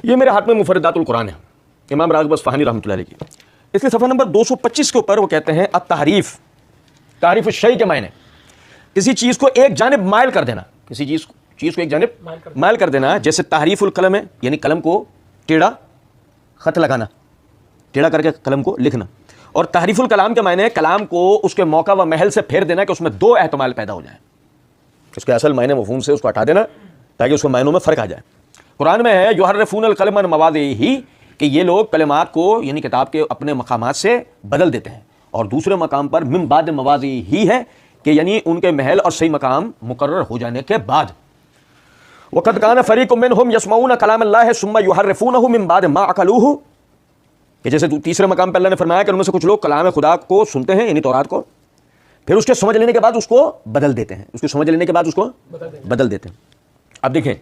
یہ میرے ہاتھ میں مفردات القرآن ہے، امام راغب اصفہانی رحمۃ اللہ علیہ کی، اس کے صفحہ نمبر 225 کے اوپر وہ کہتے ہیں التحریف، تعریف الشیء کے معنی کسی چیز کو ایک جانب مائل کر دینا، کسی چیز کو ایک جانب مائل کر دینا، جیسے تحریف القلم ہے، یعنی قلم کو ٹیڑھا خط لگانا، ٹیڑھا کر کے قلم کو لکھنا، اور تحریف الکلام کے معنی ہے کلام کو اس کے موقع و محل سے پھیر دینا کہ اس میں دو احتمال پیدا ہو جائیں، اس کے اصل معنی مفہوم سے اس کو ہٹا دینا تاکہ اس کے معنوں میں فرق آ جائے۔ قرآن میں ہے یحرفون الکلم عن مواضعہ، کہ یہ لوگ کلمات کو یعنی کتاب کے اپنے مقامات سے بدل دیتے ہیں، اور دوسرے مقام پر من بعد مواضعہ ہے کہ یعنی ان کے محل اور صحیح مقام مقرر ہو جانے کے بعد۔ وقد کان فریق منہم یسمعون کلام اللہ ثم یحرفونہ من بعد ما عقلوہ، کہ جیسے تیسرے مقام پہ اللہ نے فرمایا کہ ان میں سے کچھ لوگ کلام خدا کو سنتے ہیں یعنی تورات کو، پھر اس کے سمجھ لینے کے بعد اس کو بدل دیتے ہیں، اس کو سمجھ لینے کے بعد اس کو بدل دیتے ہیں۔ اب دیکھیں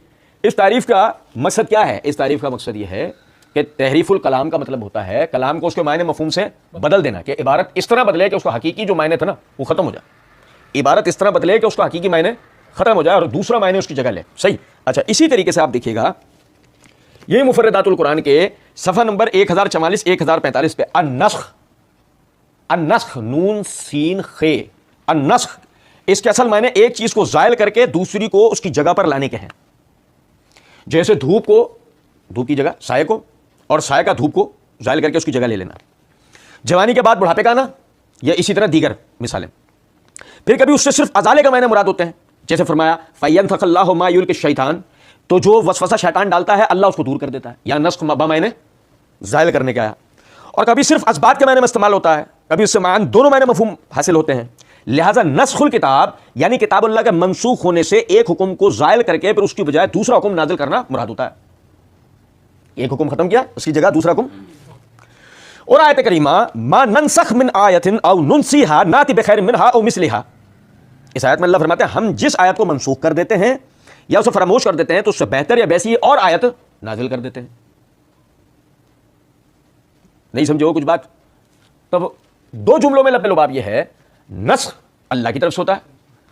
اس تعریف کا مقصد کیا ہے؟ اس تعریف کا مقصد یہ ہے کہ تحریف الکلام کا مطلب ہوتا ہے کلام کو اس کے معنی مفہوم سے بدل دینا، کہ عبارت اس طرح بدلے کہ اس کا حقیقی جو معنی تھا نا وہ ختم ہو جائے، عبارت اس طرح بدلے کہ اس کا حقیقی معنی ختم ہو جائے اور دوسرا معنی اس کی جگہ لے۔ صحیح، اچھا اسی طریقے سے آپ دیکھیے گا یہ مفردات القرآن کے صفحہ نمبر 1044 1045 پہ النسخ نون سین خ، النسخ اس کے اصل معنی ایک چیز کو زائل کر کے دوسری کو اس کی جگہ پر لانے کے ہیں، جیسے دھوپ کی جگہ سائے کو، اور سائے کا دھوپ کو زائل کر کے اس کی جگہ لے لینا، جوانی کے بعد بڑھاپے کا آنا، یا اسی طرح دیگر مثالیں۔ پھر کبھی اس سے صرف ازالے کا معنی مراد ہوتے ہیں، جیسے فرمایا فَيَنْفَخَ اللَّهُ مَا يُلْقِي الشَّيْطَانُ، تو جو وسوسہ شیطان ڈالتا ہے اللہ اس کو دور کر دیتا ہے، یا نسخ بمعنی زائل کرنے کا آیا۔ اور کبھی صرف اسبات کے معنی میں استعمال ہوتا ہے، کبھی اس سے معنی دونوں معنی مفہوم حاصل ہوتے ہیں۔ لہذا نسخ الکتاب یعنی کتاب اللہ کے منسوخ ہونے سے ایک حکم کو زائل کر کے پھر اس کی بجائے دوسرا حکم نازل کرنا مراد ہوتا ہے، ایک حکم ختم کیا اس کی جگہ دوسرا حکم۔ اور آیت کریمہ ما ننسخ من آیت او ننسیہا ناتی بخیر منہا او مثلہا، اس آیت میں اللہ فرماتے ہیں ہم جس آیت کو منسوخ کر دیتے ہیں یا اسے فراموش کر دیتے ہیں تو اس سے بہتر یا ویسی اور آیت نازل کر دیتے ہیں۔ نہیں سمجھے ہو کچھ بات؟ تب دو جملوں میں لب لباب یہ ہے، نسخ اللہ کی طرف سے ہوتا ہے،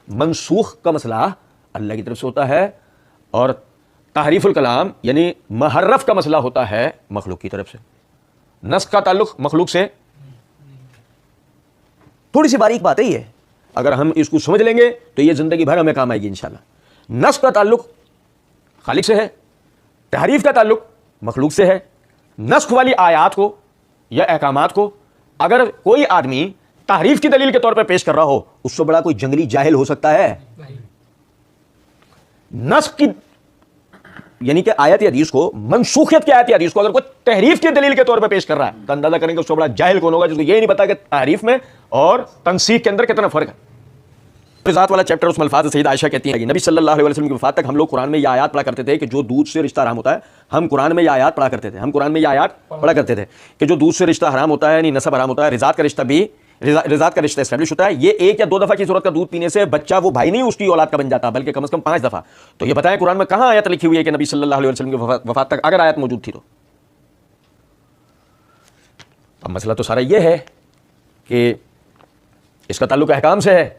منسوخ کا مسئلہ اللہ کی طرف سے ہوتا ہے، اور تحریف الکلام یعنی محرف کا مسئلہ ہوتا ہے مخلوق کی طرف سے۔ نسخ کا تعلق مخلوق سے تھوڑی سی باریک بات ہے یہ، اگر ہم اس کو سمجھ لیں گے تو یہ زندگی بھر ہمیں کام آئے گی انشاءاللہ۔ نسخ کا تعلق خالق سے ہے، تحریف کا تعلق مخلوق سے ہے۔ نسخ والی آیات کو یا احکامات کو اگر کوئی آدمی تحریف کی دلیل کے طور پہ پیش کر رہا ہو، اس سے بڑا کوئی جنگلی جاہل ہو سکتا ہے؟ نسخ کی یعنی کہ آیت حدیث کو، منسوخیت کی آیت حدیث کو اگر کوئی تحریف کی دلیل کے طور پہ پیش کر رہا ہے تو اندازہ کریں گے اس سے بڑا جاہل کون ہوگا جس کو یہ نہیں پتا کہ تحریف میں اور تنسیخ کے اندر کتنا فرق ہے۔ ذات والا چیپٹر اس میں الفاظ سیدہ عائشہ کہتی ہیں نبی صلی اللہ علیہ وسلم کی وفات تک ہم لوگ قرآن میں یہ آیات پڑھا کرتے تھے کہ جو دودھ سے رشتہ حرام ہوتا ہے، ہم قرآن میں یہ آیات پڑھا کرتے تھے کہ جو دودھ سے رشتہ حرام ہوتا ہے یعنی نسب حرام ہوتا ہے، رضاعت کا رشتہ اسٹیبلش ہوتا ہے، یہ ایک یا دو دفعہ کی صورت کا دودھ پینے سے بچہ وہ بھائی نہیں اس کی اولاد کا بن جاتا بلکہ کم از کم 5 دفعہ۔ تو یہ بتائیں قرآن میں کہاں آیت لکھی ہوئی ہے کہ نبی صلی اللہ علیہ وسلم کی وفات تک اگر آیت موجود تھی تو؟ اب مسئلہ تو سارا یہ ہے کہ اس کا تعلق احکام سے ہے،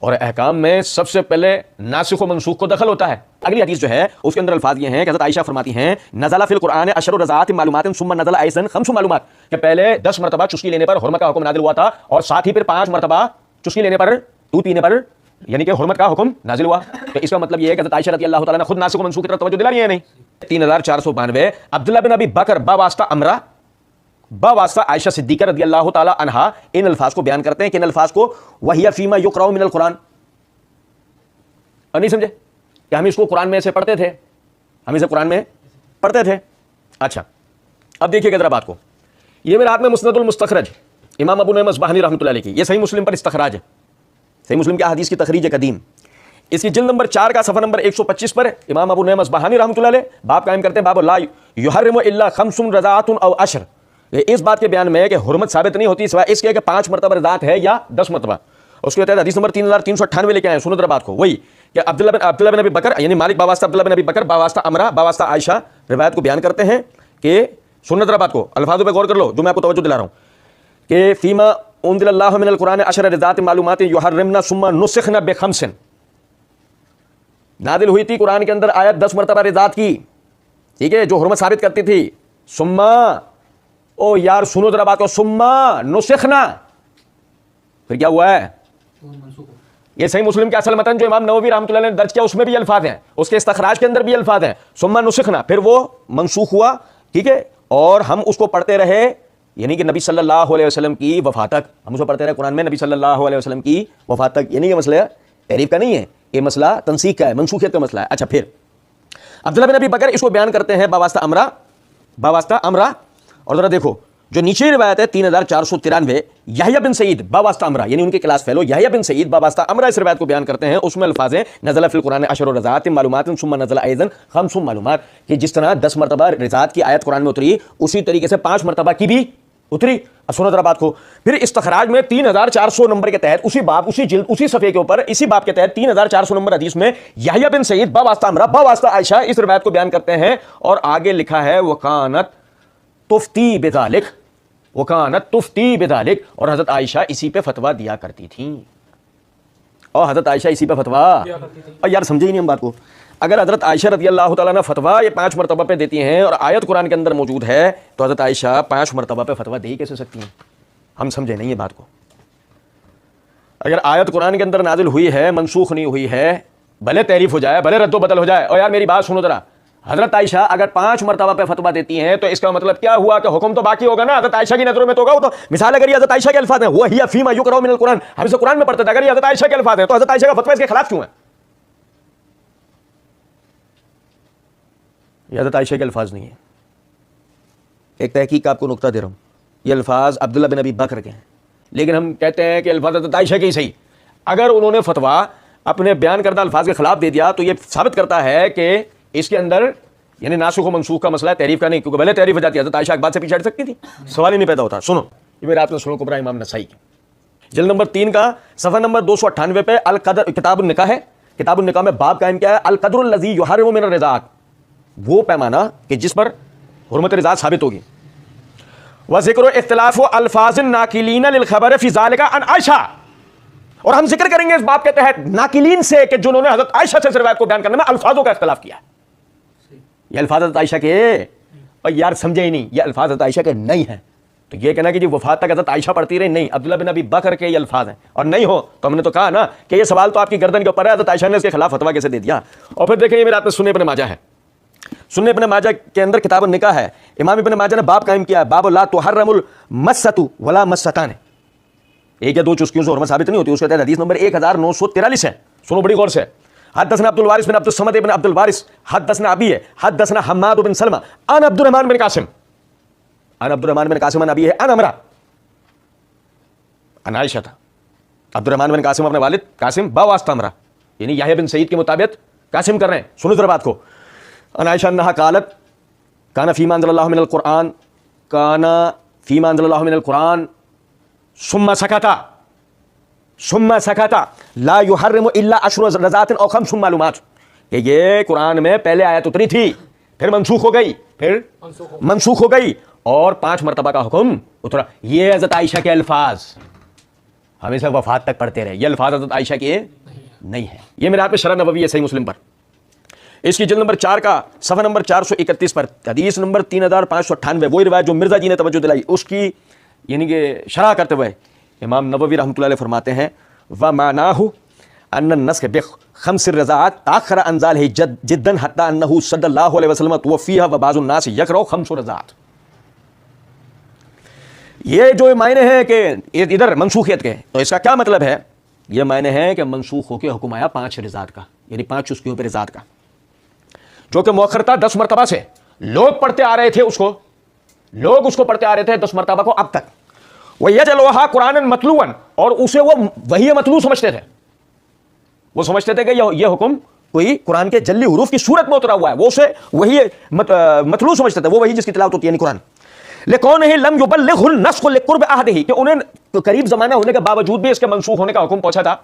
اور احکام میں سب سے پہلے ناسخ و منسوخ کو دخل ہوتا ہے۔ اگلی حدیث جو ہے اس کے اندر الفاظ یہ ہیں کہ حضرت عائشہ فرماتی ہیں نزل فی القرآن 10 رضاعات معلومات ثم نزل ایضا 5 معلومات، کہ پہلے 10 مرتبہ چسکی لینے پر حرمت کا حکم نازل ہوا تھا، اور ساتھ ہی پھر 5 مرتبہ چسکی لینے پر، دودھ پینے پر یعنی کہ حرمت کا حکم نازل ہوا۔ تو اس کا مطلب یہ ہے کہ حضرت عائشہ رضی اللہ تعالیٰ نے خود ناسخ و منسوخ کی طرف توجہ دلا رہی ہے نہیں۔ 3492 عبداللہ بن ابی بکر باواسطہ امرہ باواسطہ عائشہ صدیقہ رضی اللہ تعالیٰ عنہا ان الفاظ کو بیان کرتے ہیں کہ ان الفاظ کو وہی فیما یقرأ من القرآن، اور نہیں سمجھے کہ ہم اس کو قرآن میں سے پڑھتے تھے، ہم اسے قرآن میں پڑھتے تھے۔ اچھا اب دیکھیے ذرا بات کو، یہ میرے ہاتھ میں مسند المستخرج امام ابو نعیم اصبہانی رحمۃ اللہ علیہ کی، یہ صحیح مسلم پر استخراج ہے، صحیح مسلم کی احادیث کی تخریج قدیم، اس کی جلد نمبر 4 کا صفحہ نمبر 125 پر امام ابو نعیم اصبہانی رحمۃ اللہ علیہ باب قائم کرتے ہیں باب لا یحرم الا 5 رضاعات او 10، اس بات کے بیان میں کہ حرمت ثابت نہیں ہوتی سوائے اس کے کہ 5 مرتبہ رضاعت ہے یا 10 مرتبہ۔ اس کے تحت حدیث نمبر 3398 لے کے آئے، سنو ذرا بات کو، وہی کہ عبداللہ بن ابی بکر یعنی مالک باواسطہ عبداللہ بن ابی بکر باواسطہ امرہ باواسطہ عائشہ روایت کو بیان کرتے ہیں کہ سنو ذرا بات کو، الفاظوں پہ غور کر لو جو میں آپ کو توجہ دلا رہا ہوں، کہ فیما انزل اللہ من القرآن 10 رضاعات معلومات یحرمنا ثم نسخنا ب5، نازل ہوئی تھی قرآن کے اندر آیت 10 مرتبہ رضاعت کی، ٹھیک ہے, جو حرمت ثابت کرتی تھی. سما, او یار سنو ذرا بات کو, سما نسخنا, پھر کیا ہوا ہے؟ یہ صحیح مسلم کے اصل متن جو امام نووی رحمۃ اللہ نے درج کیا اس میں بھی الفاظ ہیں, اس کے استخراج کے اندر بھی الفاظ ہیں. سما نسخنا, پھر وہ منسوخ ہوا, ٹھیک ہے, اور ہم اس کو پڑھتے رہے, یعنی کہ نبی صلی اللہ علیہ وسلم کی وفات تک ہم اس کو پڑھتے رہے قرآن میں, نبی صلی اللہ علیہ وسلم کی وفات تک. یعنی یہ مسئلہ تحریف کا نہیں ہے, یہ مسئلہ تنسیخ کا ہے, منسوخیت کا مسئلہ ہے. اچھا, پھر عبداللہ بن ابی بکر اس کو بیان کرتے ہیں باواسطہ امرا. اور ذرا دیکھو جو نیچے روایت ہے 3493, یحییٰ بن سعید باواسطہ امرا, یعنی ان کے کلاس فیلو یحییٰ بن سعید باواسطہ امرا اس روایت کو بیان کرتے ہیں. اس میں الفاظ ہیں نزل فی القرآن عشر رضعات معلومات ثم نزل ایضا خمس معلومات, کہ جس طرح 10 مرتبہ رضعات کی آیت قرآن میں اتری اسی طریقے سے 5 مرتبہ کی بھی اتری. اب سنو ذرا بات کو, پھر استخراج میں 3400 نمبر کے تحت اسی باب اسی جلد اسی صفحے کے اوپر اسی باب کے تحت 3400 نمبر حدیث میں یحییٰ بن سعید باواسطہ امرا باواسطہ عائشہ اس روایت کو بیان کرتے ہیں, اور آگے لکھا ہے وکانت تفتی بذالک, وکانت تفتی بذالک, اور حضرت عائشہ اسی پہ فتویٰ دیا کرتی تھیں. اور حضرت عائشہ اسی پہ فتویٰ, اور یار سمجھے ہی نہیں ہم بات کو. اگر حضرت عائشہ رضی اللہ تعالیٰ نے فتویٰ یہ 5 مرتبہ پہ دیتی ہیں اور آیت قرآن کے اندر موجود ہے, تو حضرت عائشہ 5 مرتبہ پہ فتویٰ دے ہی کیسے سکتی ہیں؟ ہم سمجھے نہیں یہ بات کو. اگر آیت قرآن کے اندر نازل ہوئی ہے, منسوخ نہیں ہوئی ہے, بھلے تحریف ہو جائے, بھلے رد و بدل ہو جائے, اور یار میری بات سنو ذرا, حضرت عائشہ اگر 5 مرتبہ پہ فتویٰ دیتی ہیں تو اس کا مطلب کیا ہوا کہ حکم تو باقی ہوگا نا, حضرت عائشہ کی نظروں میں تو ہوگا. وہ تو مثال اگر یہ حضرت عائشہ کے الفاظ ہیں, وہی فیما یقرأ من القرآن, ہم اسے قرآن میں پڑھتے تھے, اگر یہ حضرت عائشہ کے الفاظ ہیں تو حضرت عائشہ کا فتویٰ اس کے خلاف کیوں ہے؟ یہ حضرت عائشہ کے الفاظ نہیں ہیں. ایک تحقیق آپ کو نقطہ دے رہا ہوں, یہ الفاظ عبداللہ بن ابی بکر کے ہیں, لیکن ہم کہتے ہیں کہ الفاظ حضرت عائشہ کے ہی صحیح. اگر انہوں نے فتویٰ اپنے بیان کردہ الفاظ کے خلاف دے دیا تو یہ ثابت کرتا ہے کہ اس کے اندر یعنی ناسخ و منسوخ کا مسئلہ ہے, تحریف کا نہیں, کیونکہ بھلے تحریف ہو جاتی ہے حضرت عائشہ ایک بات سے پیچھے ہٹ سکتی تھی, سوال ہی نہیں پیدا ہوتا. سنو یہ میرے آپ نے سنو کبرا امام نسائی کی جلد نمبر 3 کا صفحہ نمبر 298 پہ القدر کتاب النکاح ہے. کتاب النکاح میں باب قائم کیا ہے, القدر الذی یحرم من الرضاعات, وہ پیمانہ کہ جس پر حرمت رضاعت ثابت ہوگی. وذکر اختلاف الفاظ الناقلین للخبر فی ذلک عن عائشہ, اور ہم ذکر کریں گے اس باب کے تحت ناقلین سے کہ جنہوں نے حضرت عائشہ سے اس روایت کو بیان کرنے میں الفاظوں کا اختلاف کیا ہے. یہ الفاظ حضرت عائشہ کے, اور یار سمجھے ہی نہیں, یہ الفاظ حضرت عائشہ کے نہیں ہیں. تو یہ کہنا کہ جی وفات تک حضرت عائشہ پڑھتی رہی, نہیں, عبداللہ بن ابی بکر کے یہ الفاظ ہیں. اور نہیں ہو تو ہم نے تو کہا نا کہ یہ سوال تو آپ کی گردن کے اوپر ہے, حضرت عائشہ نے اس کے خلاف فتویٰ کیسے دے دیا. اور پھر دیکھیں یہ میرے آپ نے سنن ابن ماجہ ہے, سنن ابن ماجہ کے اندر کتاب النکاح ہے, امام ابن ماجہ نے باب قائم کیا ہے, باب لا تحرم المسۃ ولا مستان, ایک یا دو چسکیوں سے حرمت ثابت نہیں ہوتی. اس کے تحت حدیث نمبر 1943 ہے. سنو بڑی غور سے, حدثنا عبد الوارث بن عبد الصمد بن عبد الوارث حدثنا ابی ہے حدثنا حماد بن سلمہ عن عبد الرحمن بن قاسم عن عبد الرحمن بن قاسم عن ابی ہے عن امرا عن عائشہ تھا. عبد الرحمن بن قاسم اپنے والد قاسم باواسطہ امرا, یعنی یحییٰ بن سعید کے مطابق قاسم کر رہے ہیں. سنو ذرا بات کو, عن عائشہ انہا قالت کان فیما انزل اللہ من القرآن, کان فیما انزل اللہ من القرآن ثم سکتا لا یحرم الا عشر رضعات او 5 معلومات, کہ یہ قرآن میں پہلے آیت اتری تھی, پھر منسوخ ہو گئی, پھر منسوخ ہو گئی, اور 5 مرتبہ کا حکم اترا. یہ حضرت عائشہ کے الفاظ ہمیشہ وفات تک پڑھتے رہے, یہ الفاظ حضرت عائشہ کے نہیں ہے. یہ میرے ہاتھ میں شرح نبوی ہے صحیح مسلم پر, اس کی جلد نمبر 4 کا صفحہ نمبر 431 پر حدیث نمبر 3598, وہی روایت جو مرزا جی نے توجہ دلائی, اس کی یعنی کہ شرح کرتے ہوئے امام نووی رحمۃ اللہ علیہ فرماتے ہیں وَمَعْنَاهُ أَنَّ النَّسْخَ بِخَمْسِ الرَّضَعَاتِ تَأَخَّرَ عَنْ ذَلِكَ جِدًّا حَتَّى أَنَّهُ صلی اللہ علیہ وسلم توفیہ وبعض الناس یکرہ 5 رضعات. یہ جو معنی ہے کہ ادھر منسوخیت کے, تو اس کا کیا مطلب ہے؟ یہ معنی ہے کہ منسوخ ہو کے حکم آیا 5 رضعات کا, یعنی 5 چسکیوں پہ رضعات کا, جو کہ مؤخر تھا 10 مرتبہ سے. لوگ پڑھتے آ رہے تھے اس کو, لوگ اس کو پڑھتے آ رہے تھے 10 مرتبہ کو اب تک. وَيَجْعَلُهَا قُرْآنًا مَتْلُوًا, اور اسے وہ وحی متلو سمجھتے تھے, وہ سمجھتے تھے کہ یہ حکم کوئی قرآن کے جلی حروف کی صورت میں اترا ہوا ہے, وہ اسے وہی متلو سمجھتے تھے, وہ وہی جس کی تلاوت ہوتی ہے یعنی قرآن. لِكَوْنِهِ لَمْ يُبَلِّغْهُ النَّسْخُ لِقُرْبِ عَهْدِهِ, کہ انہیں قریب زمانہ ہونے کے باوجود بھی اس کے منسوخ ہونے کا حکم پہنچا تھا.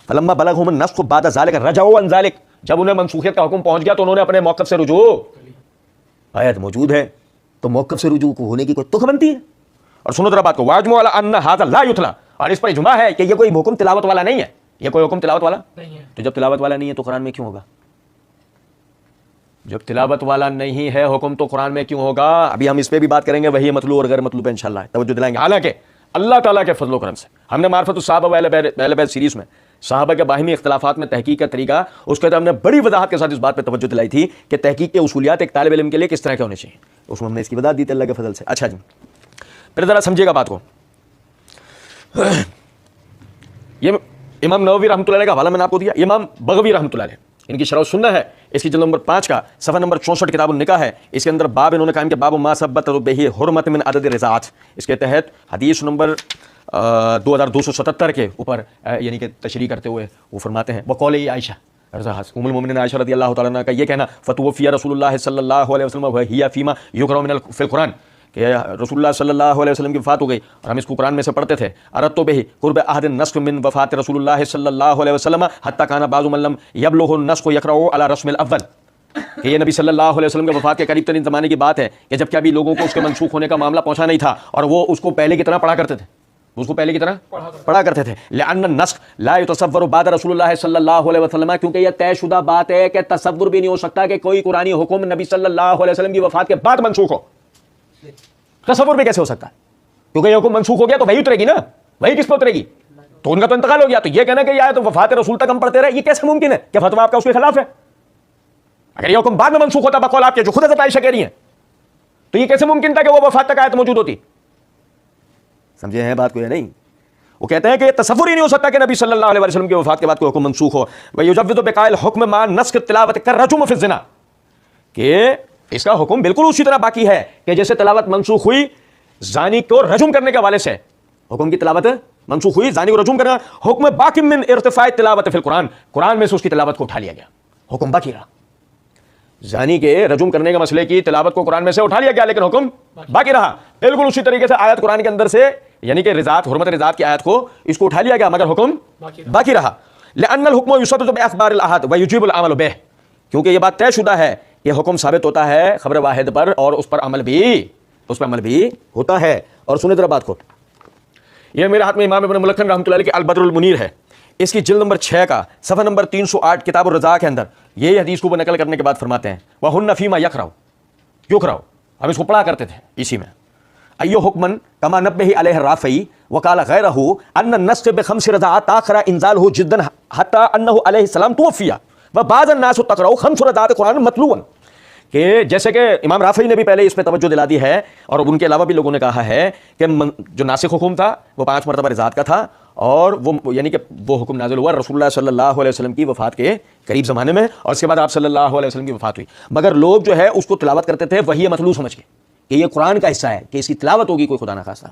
فَلَمَّا بَلَغَهُمُ النَّسْخُ بَعْدَ ذَلِكَ رَجَعُوا عَنْ ذَلِكَ, جب انہیں منسوخیت کا حکم پہنچ گیا تو انہوں نے اپنے موقف سے رجوع, آیت موجود ہے تو موقف سے رجوع کو ہونے کی کوئی تخ بنتی ہے. اور سنو ذرا بات کو, واجمع علی ان ھذا لا یتلی, اور اس پر اجماع ہے کہ یہ کوئی حکم تلاوت والا نہیں ہے, یہ کوئی حکم تلاوت والا نہیں ہے. تو جب تلاوت والا نہیں ہے تو قرآن میں کیوں ہوگا؟ جب تلاوت والا نہیں ہے حکم تو قرآن میں کیوں ہوگا؟ ابھی ہم اس پہ بھی بات کریں گے، وہی مطلوب اور غیر مطلوب انشاءاللہ توجہ دلائیں گے۔ حالانکہ اللہ تعالیٰ کے فضل و کرم سے ہم نے معرفت الصحابہ و اہل بیت سیریز میں صحابہ کے باہمی اختلافات میں تحقیق کا طریقہ، اس کے بعد ہم نے بڑی وضاحت کے ساتھ اس بات پہ توجہ دلائی تھی کہ تحقیق کے اصولیات ایک طالب علم کے لیے کس طرح کے ہونے چاہیے، اس میں ہم نے اس کی وضاحت دی تھی اللہ کے فضل سے۔ اچھا جی، پھر ذرا سمجھیے گا بات کو۔ یہ امام نووی رحمۃ اللہ علیہ کا حوالہ میں نے آپ کو دیا، امام بغوی رحمۃ اللہ علیہ ان کی شرح السنہ ہے، اس کی جلد نمبر 5 کا صفحہ نمبر 64 کتاب النکاح ہے، اس کے اندر باب انہوں نے قائم کیا باب ما ثبت بہ حرمت من عدد الرضاعات، اس کے تحت حدیث نمبر 2277 کے اوپر یعنی کہ تشریح کرتے ہوئے وہ فرماتے ہیں وقول عائشہ ام المؤمنین عائشہ رضی اللہ تعالیٰ عنہ کا یہ کہنا فتوفی رسول اللہ صلی اللہ علیہ وسلم وہی فیما یقرأ من فی القرآن، کہ رسول اللہ صلی اللہ علیہ وسلم کی وفات ہو گئی اور ہم اس کو قرآن میں سے پڑھتے تھے۔ اردت بہ قرب عہد النسخ من وفات رسول اللہ صلی اللہ علیہ وسلم حتی کان بعض من لم یبلغ النسخ یقرأ علی رسم الاول، کہ یہ نبی صلی اللہ علیہ وسلم کے وفات کے قریب ترین زمانے کی بات ہے کہ جب کہ ابھی لوگوں کو اس کے منسوخ ہونے کا معاملہ پہنچا نہیں تھا اور وہ اس کو پہلے کی طرح پڑھا کرتے تھے، اس کو پہلے کی طرح پڑھا کرتے تھے۔ لأن النسخ لا يتصور بعد رسول اللہ صلی اللہ علیہ وسلم، کیونکہ یہ طے شدہ بات ہے کہ تصور بھی نہیں ہو سکتا کہ کوئی قرآنی حکم نبی صلی اللہ علیہ وسلم کی وفات کے بعد منسوخ ہو، تصور بھی کیسے ہو سکتا ہے؟ کیونکہ یہ حکم منسوخ ہو گیا تو وہی اترے گی نا، وہی کس پہ اترے گی؟ تو ان کا تو انتقال ہو گیا، تو یہ کہنا کہ یہ تو وفات رسول تک ہم پڑھتے رہے، یہ کیسے ممکن ہے کہ فتویٰ آپ کا اس کے خلاف ہے؟ اگر یہ حکم بعد میں منسوخ ہوتا بقول آپ کے جو خود حضرت عائشہ کہہ رہی ہیں، تو یہ کیسے ممکن تھا کہ وہ وفات تک آیت موجود ہوتی؟ سمجھے ہیں بات کو یا نہیں؟ وہ کہتے ہیں کہ یہ تصور ہی نہیں ہو سکتا کہ نبی صلی اللہ علیہ وسلم کی وفات کے بعد کوئی حکم منسوخ ہو۔ وَيُجَوِّزُ بِقَاءِ الْحُكْمِ مَعَ نَسْخِ التِّلَاوَةِ كَالرَّجْمِ فِي الزِّنَا، کہ اس کا حکم بالکل اسی طرح باقی ہے کہ جیسے تلاوت منسوخ ہوئی زانی کو رجم کرنے کے حوالے سے، حکم کی تلاوت منسوخ ہوئی زانی کو رجم کرنا، حکم باقی من ارتفاع تلاوت فی القرآن، قرآن میں سے اس کی تلاوت کو اٹھا لیا گیا، حکم باقی رہا۔ زانی کے رجم کرنے کے مسئلے کی تلاوت کو قرآن میں سے اٹھا لیا گیا لیکن حکم باقی رہا۔ بالکل اسی طریقے سے آیت قرآن کے اندر سے یعنی کہ رضاعت حرمت رضاعت کی آیت کو اس کو اٹھا لیا گیا مگر حکم باقی رہا۔ لأن الحکم یثبت بأخبار الآحاد ویجب العمل بہ، کیونکہ یہ بات طے شدہ ہے کہ حکم ثابت ہوتا ہے خبر واحد پر اور اس پر عمل بھی ہوتا ہے۔ اور سنیں ذرا بات کو، یہ میرے ہاتھ میں امام ابن ملکن رحمۃ اللہ علیہ کے البدر المنیر ہے، اس کی جلد نمبر 6 کا صفحہ نمبر 308 کتاب الرضاع کے اندر یہ حدیث کو وہ نقل کرنے کے بعد فرماتے ہیں وَهُنَّ فِيمَا يَقْرَأُ، ہم اس کو پڑھا کرتے تھے اسی میں، ایو حکمن کما نبہ علیہ الرافعی وقال غیرہ ان النسخ بخمس رضاعات تاخر انزالہ جدا حتی انہ علیہ السلام توفی وبعض الناس تقرأ خمس رضاعات قرآن متلوا، کہ جیسے کہ امام رافعی نے بھی پہلے اس پہ توجہ دلا دی ہے اور ان کے علاوہ بھی لوگوں نے کہا ہے کہ جو ناسخ حکم تھا وہ 5 مرتبہ رضاعت کا تھا اور وہ یعنی کہ وہ حکم نازل ہوا رسول اللہ صلی اللہ علیہ وسلم کی وفات کے قریب زمانے میں اور اس کے بعد آپ صلی اللہ علیہ وسلم کی وفات ہوئی، مگر لوگ جو ہے اس کو تلاوت کرتے تھے وہی مطلوع سمجھ کے کہ یہ قرآن کا حصہ ہے کہ اس کی تلاوت ہوگی کوئی خدا نہ خواستہ،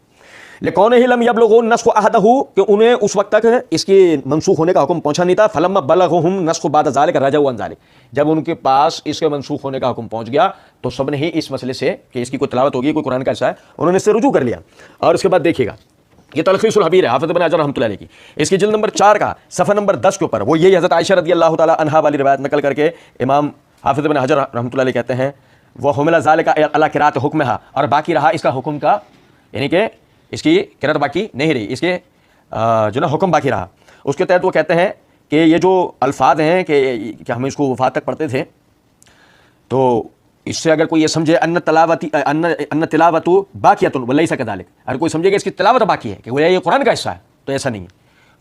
لکونہ لم یبلغ النسخ عہدہ، کہ انہیں اس وقت تک اس کے منسوخ ہونے کا حکم پہنچا نہیں تھا، فلما بلغہم نسخ بعد ذلک رجعوا عن ذلک، جب ان کے پاس اس کے منسوخ ہونے کا حکم پہنچ گیا تو سب نے ہی اس مسئلے سے کہ اس کی کوئی تلاوت ہوگی کوئی قرآن کا حصہ ہے انہوں نے اس سے رجوع کر لیا۔ اور اس کے بعد دیکھیے گا یہ تلخیص الحبیر ہے حافظ ابن حجر رحمۃ اللہ علیہ کی، اس کی جلد نمبر 4 کا صفحہ نمبر 10 کے اوپر وہ یہی حضرت عائشہ رضی اللہ تعالی عنہا والی روایت نقل کر کے امام حافظ ابن حجر رحمۃ اللہ علیہ کہتے ہیں وہ حمل ذالک علی قراءۃ حکمھا، اور باقی رہا اس کا حکم کا یعنی کہ اس کی قرأت باقی نہیں رہی، اس کے جو نا حکم باقی رہا۔ اس کے تحت وہ کہتے ہیں کہ یہ جو الفاظ ہیں کہ ہم اس کو وفات تک پڑھتے تھے، تو اس سے اگر کوئی یہ سمجھے ان تلاوت باقیۃ ولیس کذالک، اگر کوئی سمجھے کہ اس کی تلاوت باقی ہے کہ وہ یہ قرآن کا حصہ ہے تو ایسا نہیں ہے۔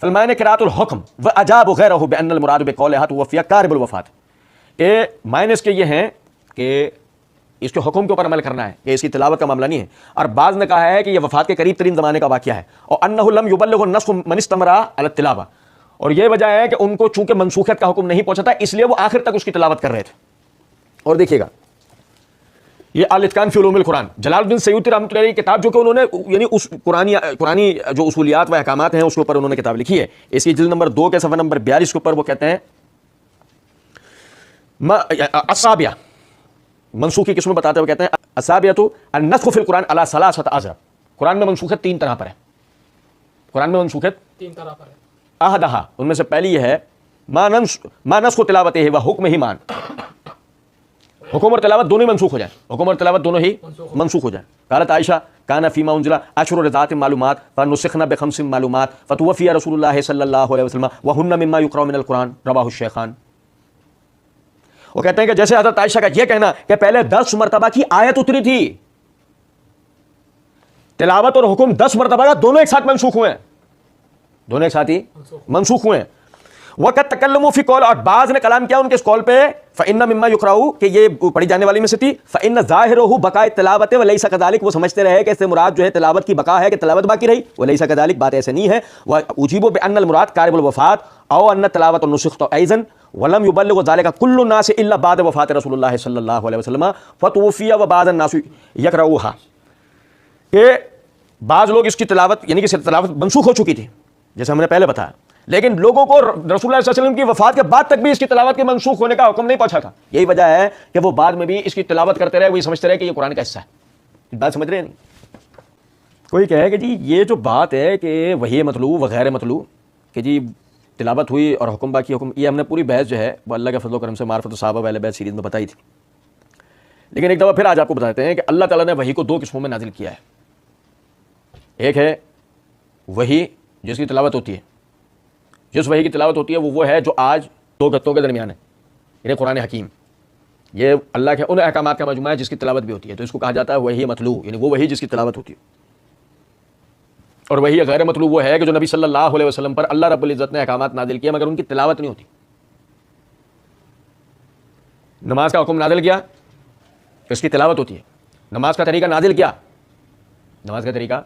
فالمعنی قراءۃ الحکم واجاب غیرہ بان المراد بقولها توفی قارب الوفات، کہ معنی اس کے یہ ہیں کہ اس کے حکم کے اوپر عمل کرنا ہے کہ اس کی تلاوت کا معاملہ نہیں ہے، اور بعض نے کہا ہے کہ یہ وفات کے قریب ترین زمانے کا واقعہ ہے، اور انہ لم یبلغ النسخ من استمر علی التلاوہ، اور یہ وجہ ہے کہ ان کو چونکہ منسوخیت کا حکم نہیں پہنچا تھا اس لیے وہ آخر تک اس کی تلاوت کر رہے تھے۔ اور دیکھیے گا یہ الاتقان فی علوم القرآن جلال الدین سیوطی رحمۃ اللہ علیہ کی کتاب جو کہ انہوں نے یعنی اس قرآنی جو اصولیات و احکامات ہیں اس کے اوپر انہوں نے کتاب لکھی ہے، اس کی جلد نمبر 2 کے صفحہ نمبر 42 کے اوپر وہ کہتے ہیں اصابیہ منسوخ کی قسم بتاتے ہوئے کہتے ہیں اصابیۃ النسخ فی القرآن علی ثلاثۃ اضرب، قرآن میں منسوخیت 3 طرح پر ہے، قرآن میں منسوخیت 3 طرح پر ہے، احدھا ان میں سے پہلی یہ ہے ما نسخ تلاوت ہے و حکم ہی مان، حکم اور تلاوت دونوں ہی منسوخ ہو جائیں، حکم اور تلاوت دونوں ہی منسوخ ہو جائیں۔ قالت عائشہ کان فیما انزل 10 رضاعات معلومات فنسخنا ب5 معلومات فتوفی رسول اللہ صلی اللہ علیہ وسلم وهن مما يقرأ من القرآن، رواہ الشیخان۔ وہ کہتے ہیں کہ جیسے حضرت عائشہ کا یہ کہنا کہ پہلے 10 مرتبہ کی آیت اتری تھی، تلاوت اور حکم 10 مرتبہ کا دونوں ایک ساتھ منسوخ ہوئے ہیں، دونوں ایک ساتھ ہی منسوخ ہوئے ہیں۔ وقت تکلموا فی قول، اور بعض نے کلام کیا ان کے اس قول پہ، فإن مما یقرأ کہ یہ پڑھی جانے والی میں سے تھی، فإن ظاہرہ بقاء التلاوت وليس كذلك، وہ سمجھتے رہے کہ اس سے مراد جو ہے تلاوت کی بقا ہے کہ تلاوت باقی رہی، وليس كذلك، بات ایسے نہیں ہے۔ واجیبوا بان المراد قارب الوفات او ان التلاوت نسخت ايضا ولم يبلغ ذلك كل الناس الا بعد وفات رسول الله صلی اللہ علیہ وسلم فتوفي وبعض الناس يقرؤوها، کہ بعض لوگ اس کی تلاوت یعنی کہ تلاوت منسوخ ہو چکی تھی جیسے ہم نے پہلے بتایا، لیکن لوگوں کو رسول اللہ صلی اللہ علیہ وسلم کی وفات کے بعد تک بھی اس کی تلاوت کے منسوخ ہونے کا حکم نہیں پہنچا تھا۔ یہی وجہ ہے کہ وہ بعد میں بھی اس کی تلاوت کرتے رہے، وہی سمجھتے رہے کہ یہ قرآن کا حصہ ہے۔ بات سمجھ رہے ہیں نہیں؟ کوئی کہے کہ جی یہ جو بات ہے کہ وہی مطلوب وغیر مطلوب، کہ جی تلاوت ہوئی اور حکم باقی حکم، یہ ہم نے پوری بحث جو ہے وہ اللہ کے فضل و کرم سے معرفت الصحابہ والے بحث سیریز میں بتائی تھی، لیکن ایک دفعہ پھر آج آپ کو بتاتے ہیں کہ اللہ تعالیٰ نے وحی کو 2 قسموں میں نازل کیا ہے۔ ایک ہے وحی جس کی تلاوت ہوتی ہے، جس وحی کی تلاوت ہوتی ہے وہ ہے جو آج 2 گتوں کے درمیان ہے، یعنی قرآن حکیم، یہ اللہ کے ان احکامات کا مجموعہ ہے جس کی تلاوت بھی ہوتی ہے، تو اس کو کہا جاتا ہے وحی مطلوع، یعنی وہ وحی جس کی تلاوت ہوتی ہے۔ اور وحی غیر مطلوع وہ ہے کہ جو نبی صلی اللہ علیہ وسلم پر اللہ رب العزت نے احکامات نازل کیے مگر ان کی تلاوت نہیں ہوتی۔ نماز کا حکم نازل کیا، اس کی تلاوت ہوتی ہے۔ نماز کا طریقہ نازل کیا، نماز کا طریقہ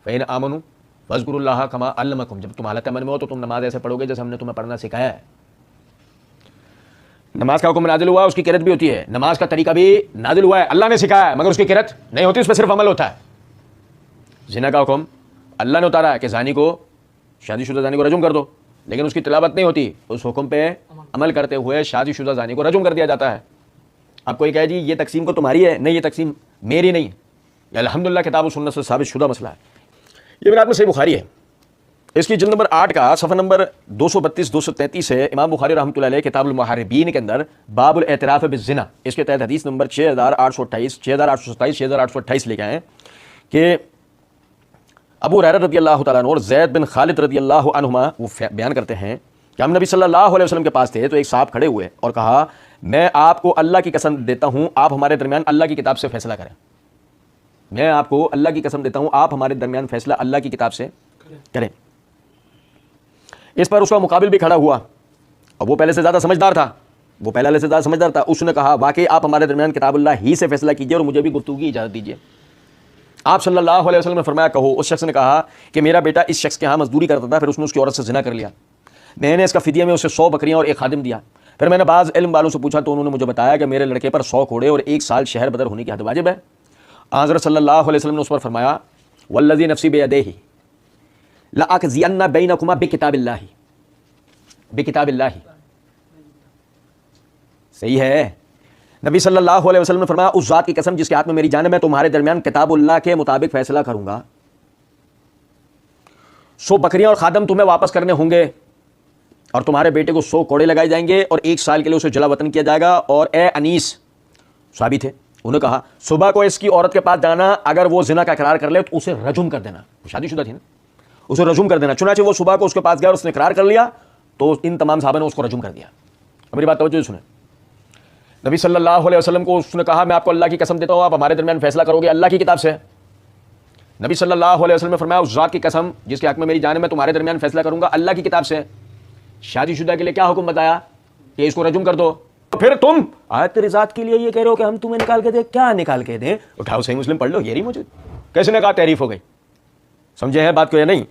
فَإِنْ آمَنُوا فَاذْكُرُوا اللَّهَ كَمَا عَلَّمَكُمْ، جب تم حالت امن میں ہو تو تم نماز ایسے پڑھو گے جیسے ہم نے تمہیں پڑھنا سکھایا ہے۔ نماز کا حکم نازل ہوا، اس کی قرأت بھی ہوتی ہے، نماز کا طریقہ بھی نازل ہوا ہے، اللہ نے سکھایا ہے مگر اس کی قرأت نہیں ہوتی، اس پہ صرف عمل ہوتا ہے۔ زنا کا حکم اللہ نے اتارا ہے کہ زانی کو، شادی شدہ زانی کو رجم کر دو، لیکن اس کی تلاوت نہیں ہوتی، اس حکم پہ عمل کرتے ہوئے شادی شدہ زانی کو رجم کر دیا جاتا ہے۔ اب کوئی کہے جی یہ تقسیم کو تمہاری ہے، نہیں یہ تقسیم میری نہیں، یہ الحمدللہ کتاب و سنت سے ثابت شدہ مسئلہ ہے۔ یہ میرا آپ میں صحیح بخاری ہے، اس کی جلد نمبر 8 کا صفحہ نمبر 232-233 ہے، امام بخاری رحمۃ اللہ علیہ کتاب المحاربین کے اندر باب الاعتراف بالزنا، اس کے تحت حدیث نمبر 6828 6827 6828 لے کے آئے کہ ابو ہریرہ رضی اللہ تعالیٰ عنہ اور زید بن خالد رضی اللہ عنہما وہ بیان کرتے ہیں کہ ہم نبی صلی اللہ علیہ وسلم کے پاس تھے تو ایک صاحب کھڑے ہوئے اور کہا میں آپ کو اللہ کی قسم دیتا ہوں آپ ہمارے درمیان اللہ کی کتاب سے فیصلہ کریں، میں آپ کو اللہ کی قسم دیتا ہوں آپ ہمارے درمیان فیصلہ اللہ کی کتاب سے کریں۔ اس پر اس کا مقابل بھی کھڑا ہوا اور وہ پہلے سے زیادہ سمجھدار تھا، وہ پہلے سے زیادہ سمجھدار تھا، اس نے کہا واقعی آپ ہمارے درمیان کتاب اللہ ہی سے فیصلہ کیجیے اور مجھے بھی گفتگو کی اجازت دیجیے۔ آپ صلی اللہ علیہ وسلم نے فرمایا کہو۔ اس شخص نے کہا کہ میرا بیٹا اس شخص کے ہاں مزدوری کرتا تھا، پھر اس نے اس کی عورت سے زنا کر لیا، میں نے اس کا فدیہ میں اسے 100 بکریاں اور 1 خادم دیا، پھر میں نے بعض علم والوں سے پوچھا تو انہوں نے مجھے بتایا کہ میرے لڑکے پر 100 گھوڑے اور 1 سال شہر بدر ہونے کی حد واجب ہے۔ حضرت صلی اللہ علیہ وسلم نے اس پر فرمایا والذی نفسی بیدیہ لاقضین بینکما بکتاب اللہ، بکتاب اللہ، صحیح ہے۔ نبی صلی اللہ علیہ وسلم نے فرمایا اس ذات کی قسم جس کے ہاتھ میں میری جان ہے میں تمہارے درمیان کتاب اللہ کے مطابق فیصلہ کروں گا، 100 بکریاں اور خادم تمہیں واپس کرنے ہوں گے اور تمہارے بیٹے کو 100 کوڑے لگائے جائیں گے اور 1 سال کے لیے اسے جلا وطن کیا جائے گا۔ اور اے انیس صحابی تھے، انہوں نے کہا صبح کو اس کی عورت کے پاس جانا، اگر وہ زنا کا اقرار کر لے تو اسے رجم کر دینا، شادی شدہ تھی نا، اسے رجم کر دینا۔ چنانچہ وہ صبح کو اس کے پاس گیا اور اس نے اقرار کر لیا تو ان تمام صحابہ نے اس کو رجم کر دیا۔ میری بات توجہ سنیں، نبی صلی اللہ علیہ وسلم کو اس نے کہا میں آپ کو اللہ کی قسم دیتا ہوں آپ ہمارے درمیان فیصلہ کرو گے اللہ کی کتاب سے۔ نبی صلی اللہ علیہ وسلم نے فرمایا اس ذات کی قسم جس کے حق میں میری جان ہے میں تمہارے درمیان فیصلہ کروں گا اللہ کی کتاب سے۔ شادی شدہ کے لیے کیا حکم بتایا کہ اس کو رجم کر دو، پھر تم آیت رضات کے لیے یہ کہہ رہے ہو کہ ہم تمہیں نکال کے دیں، کیا نکال کے دیں؟ اٹھاؤ صحیح مسلم پڑھ لو، یہ نہیں مجھے کیسے نے کہا تعریف ہو گئی، سمجھے ہیں بات کو یا نہیں؟